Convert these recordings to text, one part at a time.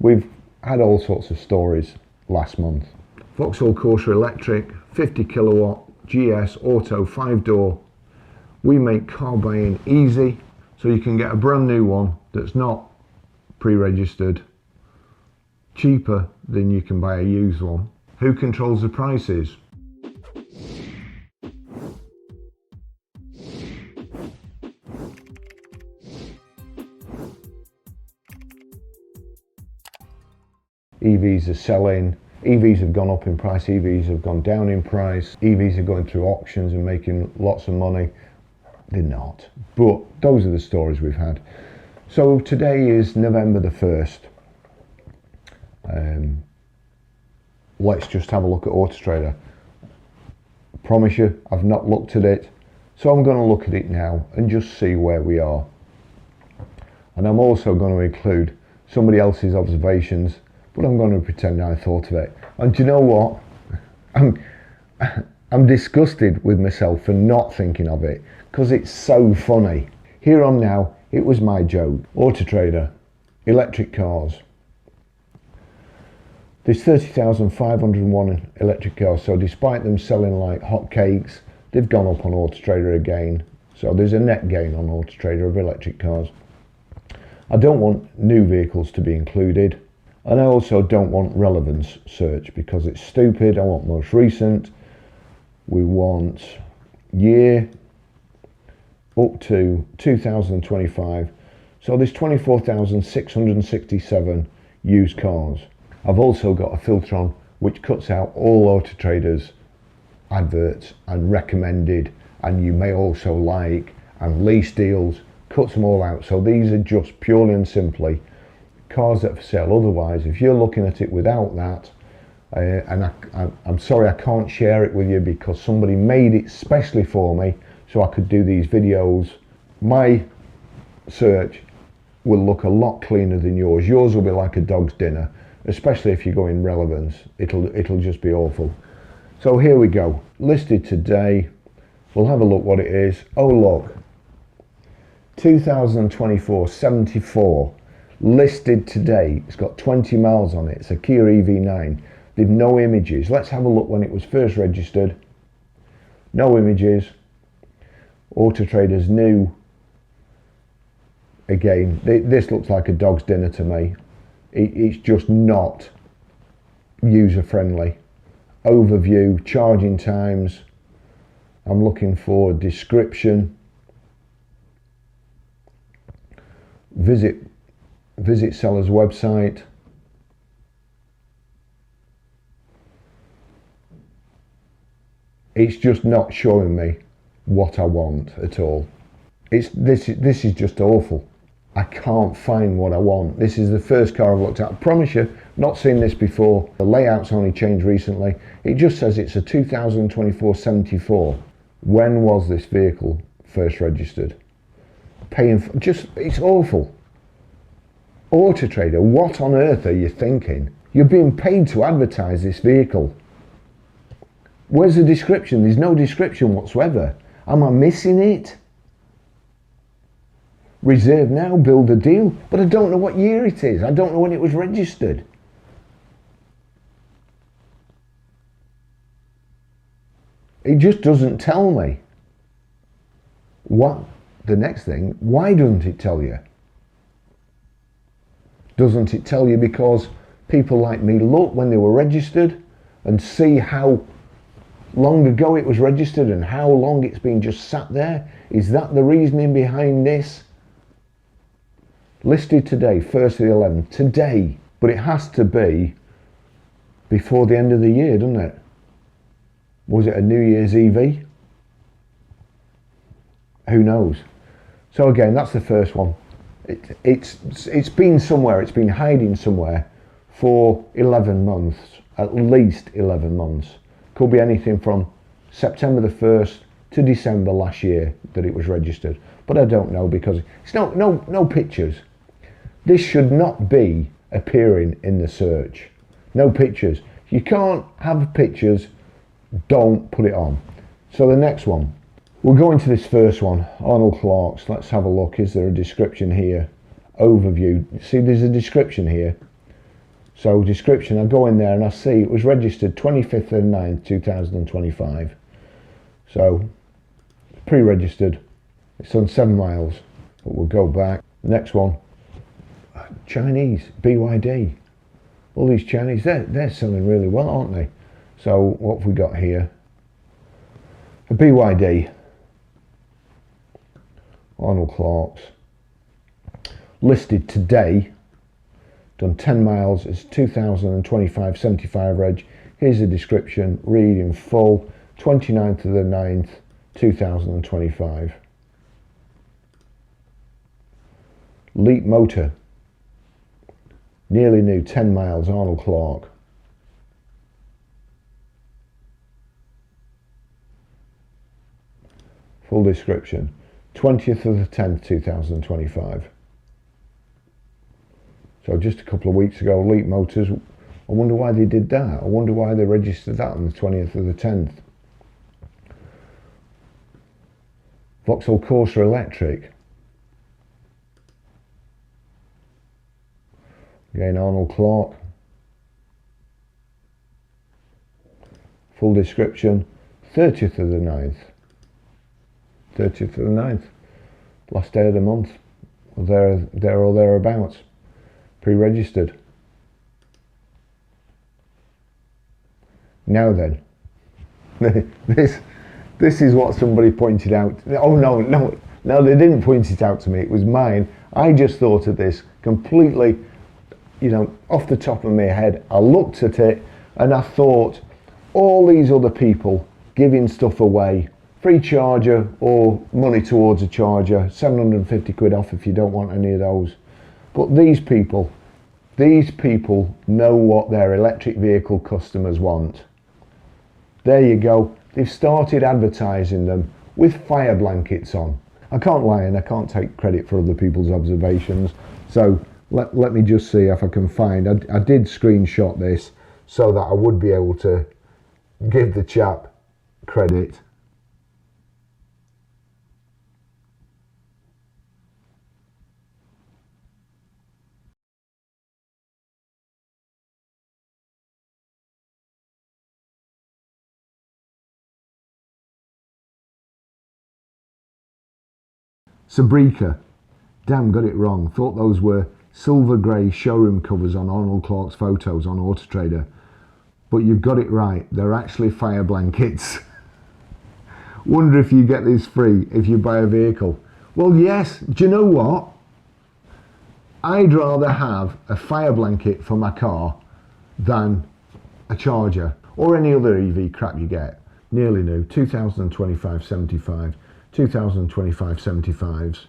We've had all sorts of stories last month. Vauxhall Corsa Electric, 50 kilowatt, GS Auto 5-door. We make car buying easy, so you can get a brand new one that's not pre-registered, cheaper than you can buy a used one. Who controls the prices? EVs are selling, EVs have gone up in price, EVs have gone down in price, EVs are going through auctions and making lots of money. They're not, but those are the stories we've had. So today is November the 1st. Let's just have a look at Autotrader. I promise you, I've not looked at it, so I'm going to look at it now and just see where we are. And I'm also going to include somebody else's observations, but I'm going to pretend I thought of it. And do you know what? I'm disgusted with myself for not thinking of it, because it's so funny. Here on now, it was my joke. Autotrader, electric cars. There's 30,501 electric cars, so despite them selling like hotcakes, they've gone up on Autotrader again. So there's a net gain on Autotrader of electric cars. I don't want new vehicles to be included, and I also don't want relevance search because it's stupid. I want most recent. We want year up to 2025. So there's 24,667 used cars. I've also got a filter on which cuts out all Autotrader's adverts and recommended, and you may also like, and lease deals, cuts them all out. So these are just purely and simply cars that are for sale. Otherwise, if you're looking at it without that, and I'm sorry I can't share it with you because somebody made it specially for me so I could do these videos, my search will look a lot cleaner than yours. Yours will be like a dog's dinner, especially if you go in relevance. It'll just be awful. So here we go. Listed today. We'll have a look what it is. Oh look, 2024 74 listed today. It's got 20 miles on it. It's a Kia EV9. They've no images. Let's have a look when it was first registered. No images. Autotrader's new. Again, this looks like a dog's dinner to me. It's just not user friendly. Overview, charging times. I'm looking for description. Visit seller's website. It's just not showing me what I want at all. This is just awful. I can't find what I want. This is the first car I've looked at. I promise you, not seen this before. The layout's only changed recently. It just says it's a 2024 74. When was this vehicle first registered? Paying for, it's awful. Autotrader, what on earth are you thinking? You're being paid to advertise this vehicle. Where's the description? There's no description whatsoever. Am I missing it? Reserve now, build a deal, but I don't know what year it is. I don't know when it was registered. It just doesn't tell me. What? The next thing, why doesn't it tell you? Doesn't it tell you because people like me look when they were registered and see how long ago it was registered and how long it's been just sat there? Is that the reasoning behind this? Listed today, 1st of the 11th, today, but it has to be before the end of the year, doesn't it? Was it a New Year's EV? Who knows? So again, that's the first one. It's been somewhere, it's been hiding somewhere for 11 months, at least 11 months. Could be anything from September the 1st to December last year that it was registered. But I don't know because it's no pictures. This should not be appearing in the search. No pictures. If you can't have pictures, don't put it on. So the next one. We'll go into this first one, Arnold Clark's. Let's have a look. Is there a description here? Overview. See, there's a description here. So description, I go in there and I see it was registered 25th of the 9th 2025. So pre-registered, it's on 7 miles, but we'll go back. Next one, Chinese, BYD. All these Chinese, they're selling really well, aren't they? So what have we got here? A BYD, Arnold Clark's, listed today, done 10 miles, it's 2025 75 reg. Here's the description, read in full, 29th of the 9th 2025. Leap motor, nearly new, 10 miles, Arnold Clark. Full description, 20th of the 10th 2025. So just a couple of weeks ago, Leap Motors, I wonder why they did that. I wonder why they registered that on the 20th of the 10th. Vauxhall Corsa Electric. Again, Arnold Clark. Full description, 30th of the 9th. 30th of the 9th. Last day of the month. There or thereabouts. Pre-registered. Now then, this is what somebody pointed out. Oh no, they didn't point it out to me. It was mine. I just thought of this completely, off the top of my head. I looked at it and I thought, all these other people giving stuff away, free charger or money towards a charger, 750 quid off if you don't want any of those. But these people know what their electric vehicle customers want. There you go. They've started advertising them with fire blankets on. I can't lie and I can't take credit for other people's observations. So let me just see if I can find. I did screenshot this so that I would be able to give the chap credit. Sabrika, damn, got it wrong. Thought those were silver grey showroom covers on Arnold Clark's photos on Autotrader. But you've got it right, they're actually fire blankets. Wonder if you get this free if you buy a vehicle. Well, yes, do you know what? I'd rather have a fire blanket for my car than a charger or any other EV crap you get. Nearly new, 2025 75. 2025 75s,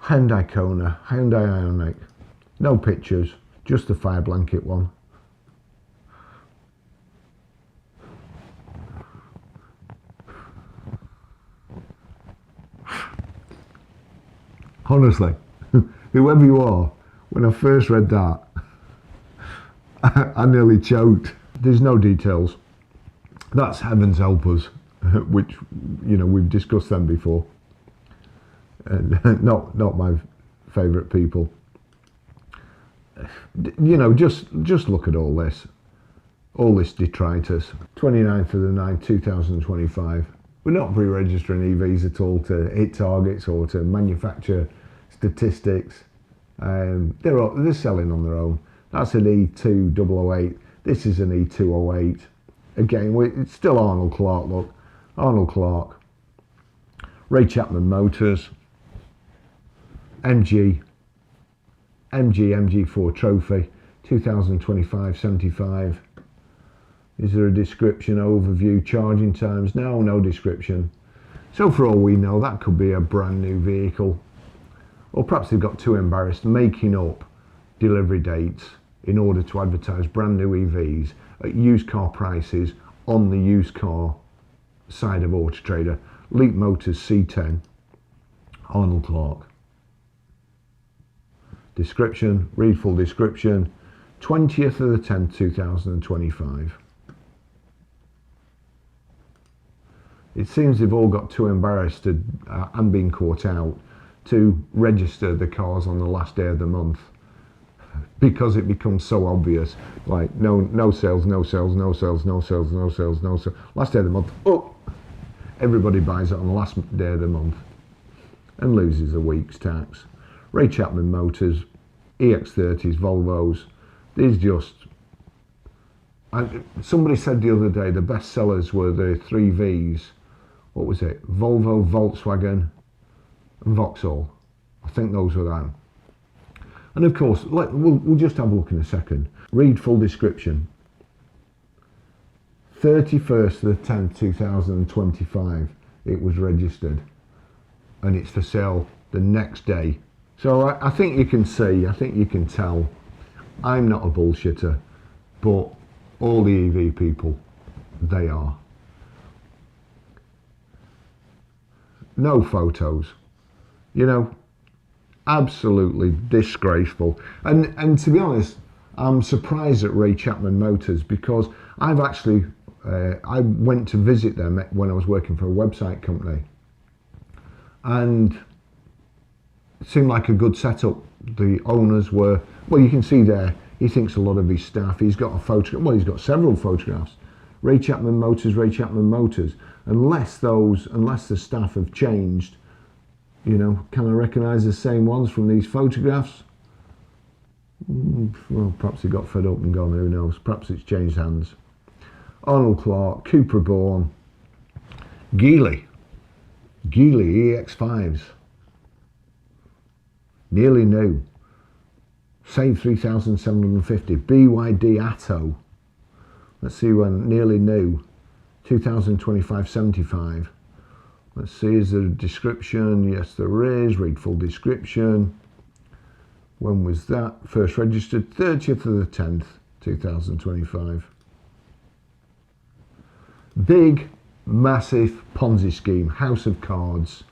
Hyundai Kona, Hyundai Ioniq, no pictures, just the fire blanket one. Honestly, whoever you are, when I first read that, I nearly choked. There's no details. That's heavens help us. Which we've discussed them before, and not my favourite people. Just look at all this detritus. 29th of the 9th 2025. We're not pre-registering EVs at all to hit targets or to manufacture statistics. They're selling on their own. That's an E2008. This is an E208. Again, it's still Arnold Clark. Look. Arnold Clark, Ray Chapman Motors, MG4 Trophy, 2025 75. Is there a description, overview, charging times? No description. So for all we know, that could be a brand new vehicle. Or perhaps they've got too embarrassed making up delivery dates in order to advertise brand new EVs at used car prices on the used car side of Autotrader. Leap Motors C10, Arnold Clark. Description, read full description, 20th of the 10th 2025. It seems they've all got too embarrassed and been caught out to register the cars on the last day of the month. because it becomes so obvious. Like no sales, no sales, no sales, no sales, no sales, no sales. Last day of the month, oh, everybody buys it on the last day of the month and loses a week's tax. Ray Chapman Motors, EX30s, Volvos, these just... somebody said the other day the best sellers were the 3 Vs. What was it? Volvo, Volkswagen and Vauxhall. I think those were them. And of course, we'll just have a look in a second. Read full description. 31st of the 10th, 2025, it was registered. And it's for sale the next day. So I think you can see, I think you can tell, I'm not a bullshitter, but all the EV people, they are. No photos, you know, absolutely disgraceful. And to be honest, I'm surprised at Ray Chapman Motors, because I've actually, I went to visit them when I was working for a website company, and it seemed like a good setup. The owners were, well, you can see there, he thinks a lot of his staff, he's got a photograph, well, he's got several photographs. Ray Chapman Motors, Ray Chapman Motors. Unless the staff have changed, you know, can I recognise the same ones from these photographs? Well, perhaps he got fed up and gone, who knows? Perhaps it's changed hands. Arnold Clark, Cupra Born, Geely EX5s, nearly new, same 3,750, BYD Atto, let's see when, nearly new, 2025 75. Let's see, is there a description? Yes, there is. Read full description. When was that? First registered 30th of the 10th, 2025. Big, massive Ponzi scheme, house of cards.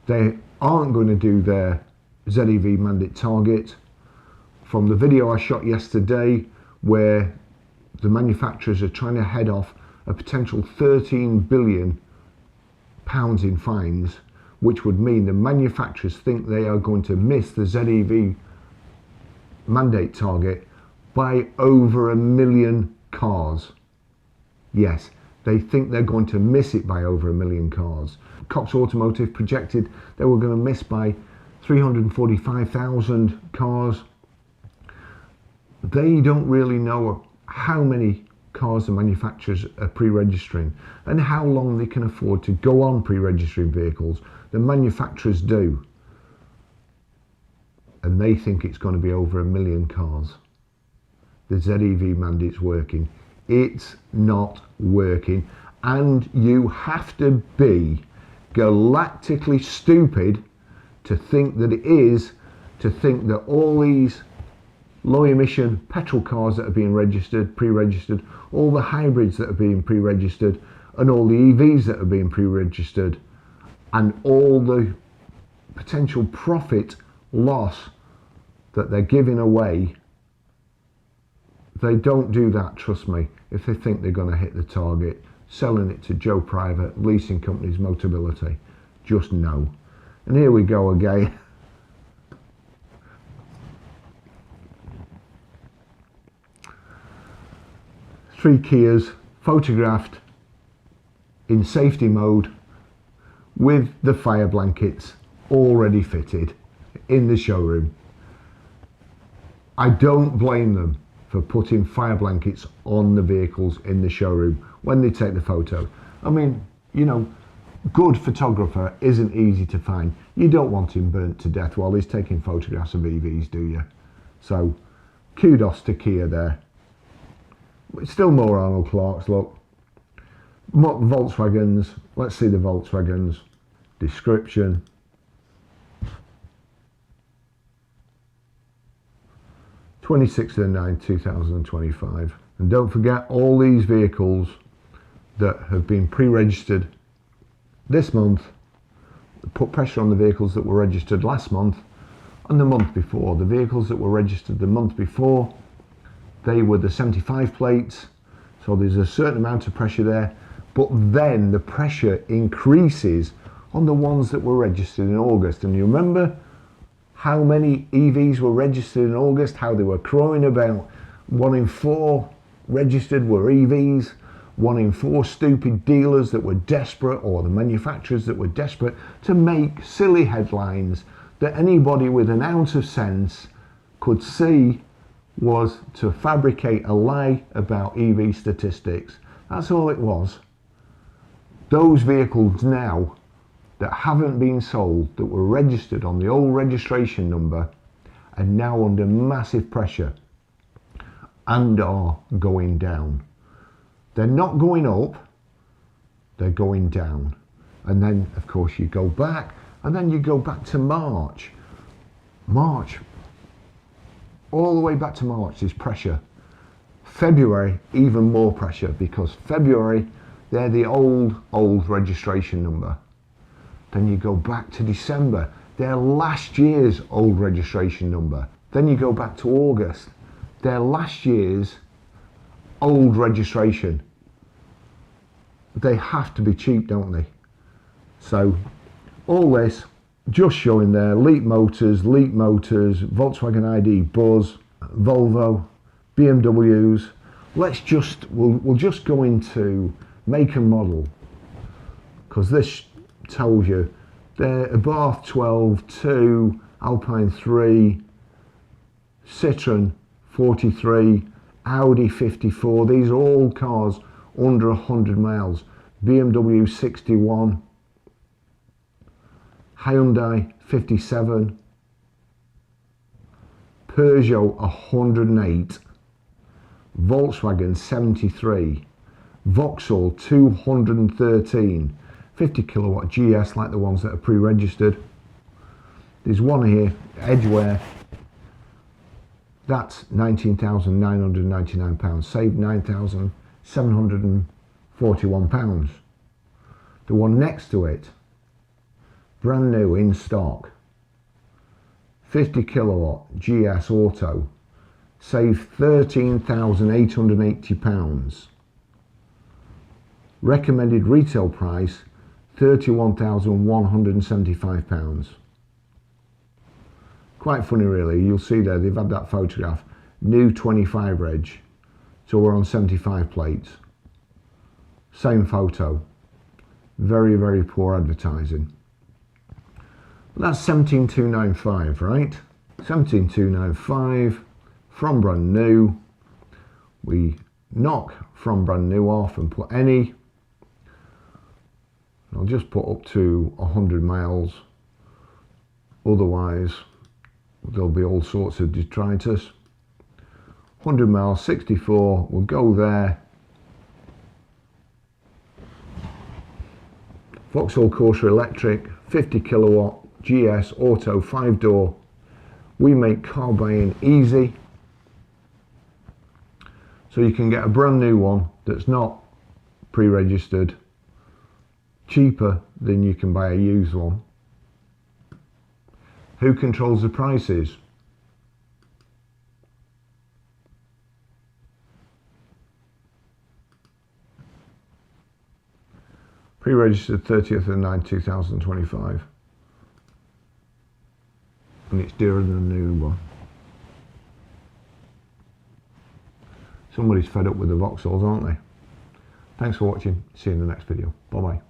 They aren't going to do their ZEV mandate target. From the video I shot yesterday, where the manufacturers are trying to head off a potential £13 billion in fines, which would mean the manufacturers think they are going to miss the ZEV mandate target by over 1 million cars. Yes, they think they're going to miss it by over 1 million cars. Cox Automotive projected they were going to miss by 345,000 cars. They don't really know how many cars the manufacturers are pre-registering and how long they can afford to go on pre-registering vehicles. The manufacturers do, and they think it's going to be over 1 million cars. The ZEV mandate's working. It's not working, and you have to be galactically stupid to think that it is, to think that all these low emission petrol cars that are being registered, pre-registered, all the hybrids that are being pre-registered, and all the EVs that are being pre-registered, and all the potential profit loss that they're giving away, they don't do that, trust me, if they think they're going to hit the target. Selling it to Joe Private, leasing companies, Motability, just no. And here we go again. Three Kias photographed in safety mode with the fire blankets already fitted in the showroom. I don't blame them for putting fire blankets on the vehicles in the showroom when they take the photo. I mean, you know, good photographer isn't easy to find. You don't want him burnt to death while he's taking photographs of EVs, do you? So kudos to Kia there. Still more Arnold Clarks, look. Volkswagens, let's see the Volkswagens. Description. (26th of the 9th, 2025). And don't forget all these vehicles that have been pre-registered this month, put pressure on the vehicles that were registered last month and the month before. The vehicles that were registered the month before, they were the 75 plates, so there's a certain amount of pressure there, but then the pressure increases on the ones that were registered in August. And you remember how many EVs were registered in August, how they were crowing about 1 in 4 registered were EVs, 1 in 4 stupid dealers that were desperate, or the manufacturers that were desperate to make silly headlines that anybody with an ounce of sense could see was to fabricate a lie about EV statistics. That's all it was. Those vehicles now that haven't been sold, that were registered on the old registration number, are now under massive pressure and are going down. They're not going up, they're going down. And then of course you go back, and then you go back to March, all the way back to March, there's pressure. February, even more pressure, because February, they're the old registration number. Then you go back to December, they're last year's old registration number. Then you go back to August, they're last year's old registration. They have to be cheap, don't they? So all this just showing there: Leap Motors, Volkswagen ID Buzz, Volvo, BMWs. We'll just go into make and model, because this tells you they're Abarth 12, 2, Alpine 3, Citroen 43, Audi 54. These are all cars under 100 miles. BMW 61, Hyundai 57, Peugeot 108, Volkswagen 73, Vauxhall 213, 50 kilowatt GS like the ones that are pre-registered. There's one here, Edgeware, that's £19,999, saved £9,741. The one next to it, brand new in stock, 50 kilowatt GS Auto, saved £13,880. Recommended retail price £31,175. Quite funny really. You'll see there they've had that photograph, new 25 reg, so we're on 75 plates. Same photo. Very, very poor advertising. That's 17,295, right? 17,295 from brand new. We knock from brand new off and put any. I'll just put up to 100 miles. Otherwise, there'll be all sorts of detritus. 100 miles, 64, we'll go there. Vauxhall Corsa Electric, 50 kilowatt GS Auto 5-door. We make car buying easy. So you can get a brand new one that's not pre-registered cheaper than you can buy a used one. Who controls the prices? Pre-registered 30th of the 9th 2025, and it's dearer than a new one. Somebody's fed up with the Vauxhalls, aren't they? Thanks for watching. See you in the next video. Bye bye.